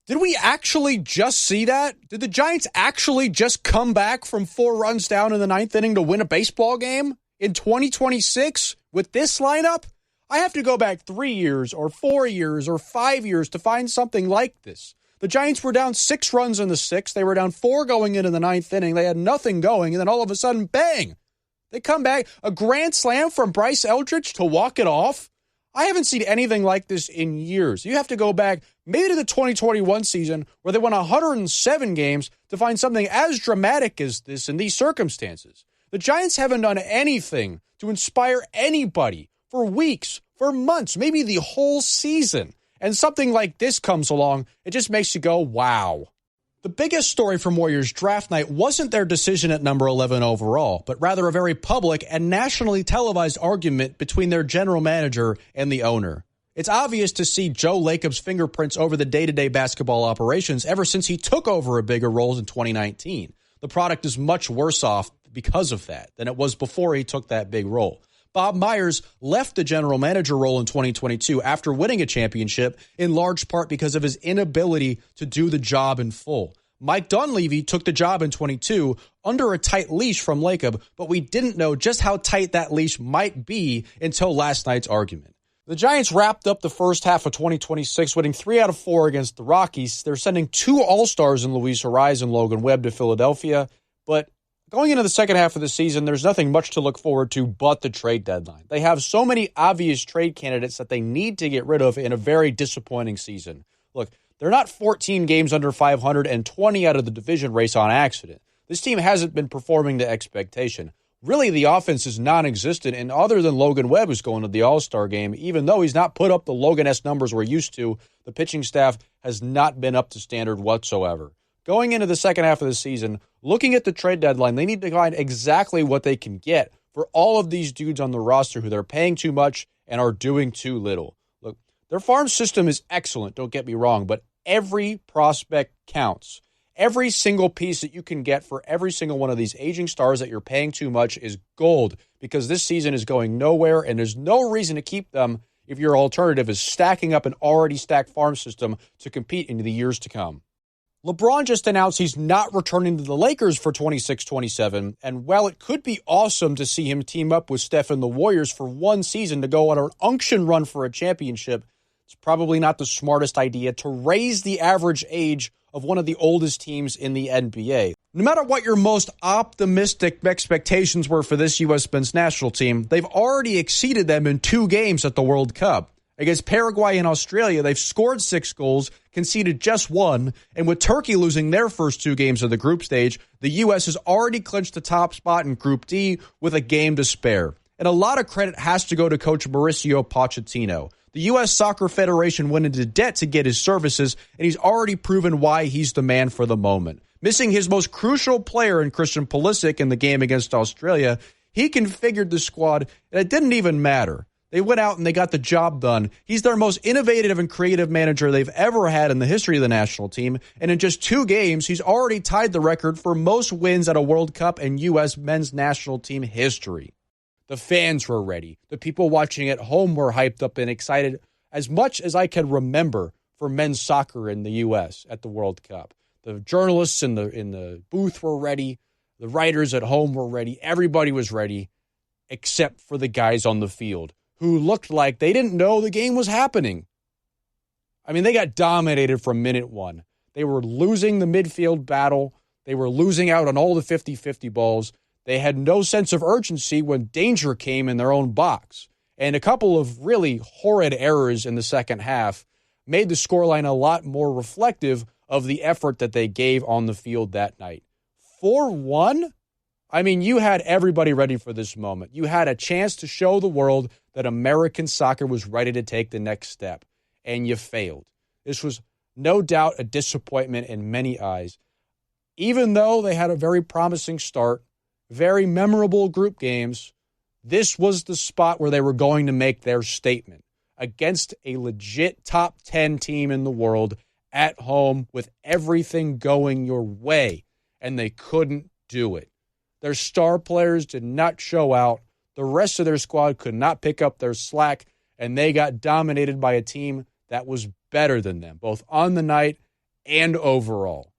Did we actually just see that? Did the Giants actually just come back from 4 runs down in the 9th inning to win a baseball game in 2026 with this lineup? I have to go back 3 years or 4 years or 5 years to find something like this. The Giants were down 6 runs in the 6th. They were down 4 going into the 9th inning. They had nothing going, and then all of a sudden, bang! They come back. A grand slam from Bryce Eldridge to walk it off? I haven't seen anything like this in years. You have to go back maybe to the 2021 season where they won 107 games to find something as dramatic as this in these circumstances. The Giants haven't done anything to inspire anybody for weeks, for months, maybe the whole season. And something like this comes along, it just makes you go, wow. The biggest story from Warriors draft night wasn't their decision at number 11 overall, but rather a very public and nationally televised argument between their general manager and the owner. It's obvious to see Joe Lacob's fingerprints over the day-to-day basketball operations ever since he took over a bigger role in 2019. The product is much worse off because of that than it was before he took that big role. Bob Myers left the general manager role in 2022 after winning a championship, in large part because of his inability to do the job in full. Mike Dunleavy took the job in 22 under a tight leash from Lacob, but we didn't know just how tight that leash might be until last night's argument. The Giants wrapped up the first half of 2026 winning 3 out of 4 against the Rockies. They're sending 2 All-Stars in Luis Arraez and Logan Webb to Philadelphia, but going into the second half of the season, there's nothing much to look forward to but the trade deadline. They have so many obvious trade candidates that they need to get rid of in a very disappointing season. Look, they're not 14 games under 500 and 20 out of the division race on accident. This team hasn't been performing to expectation. Really, the offense is non-existent, and other than Logan Webb, who's going to the All-Star game, even though he's not put up the Logan-esque numbers we're used to, the pitching staff has not been up to standard whatsoever. Going into the second half of the season, looking at the trade deadline, they need to find exactly what they can get for all of these dudes on the roster who they're paying too much and are doing too little. Look, their farm system is excellent, don't get me wrong, but every prospect counts. Every single piece that you can get for every single one of these aging stars that you're paying too much is gold, because this season is going nowhere and there's no reason to keep them if your alternative is stacking up an already stacked farm system to compete into the years to come. LeBron just announced he's not returning to the Lakers for 26-27, and while it could be awesome to see him team up with Steph and the Warriors for one season to go on an unction run for a championship, it's probably not the smartest idea to raise the average age of one of the oldest teams in the NBA. No matter what your most optimistic expectations were for this U.S. men's national team, they've already exceeded them in 2 games at the World Cup. Against Paraguay and Australia, they've scored 6 goals, conceded just 1, and with Turkey losing their first 2 games of the group stage, the U.S. has already clinched the top spot in Group D with a game to spare. And a lot of credit has to go to Coach Mauricio Pochettino. The U.S. Soccer Federation went into debt to get his services, and he's already proven why he's the man for the moment. Missing his most crucial player in Christian Pulisic in the game against Australia, he configured the squad, and it didn't even matter. They went out and they got the job done. He's their most innovative and creative manager they've ever had in the history of the national team. And in just 2 games, he's already tied the record for most wins at a World Cup in U.S. men's national team history. The fans were ready. The people watching at home were hyped up and excited as much as I can remember for men's soccer in the U.S. at the World Cup. The journalists in the booth were ready. The writers at home were ready. Everybody was ready except for the guys on the field, who looked like they didn't know the game was happening. I mean, they got dominated from minute 1. They were losing the midfield battle. They were losing out on all the 50-50 balls. They had no sense of urgency when danger came in their own box. And a couple of really horrid errors in the second half made the scoreline a lot more reflective of the effort that they gave on the field that night. 4-1? I mean, you had everybody ready for this moment. You had a chance to show the world that American soccer was ready to take the next step, and you failed. This was no doubt a disappointment in many eyes. Even though they had a very promising start, very memorable group games, this was the spot where they were going to make their statement against a legit top 10 team in the world at home with everything going your way, and they couldn't do it. Their star players did not show out. The rest of their squad could not pick up their slack, and they got dominated by a team that was better than them, both on the night and overall.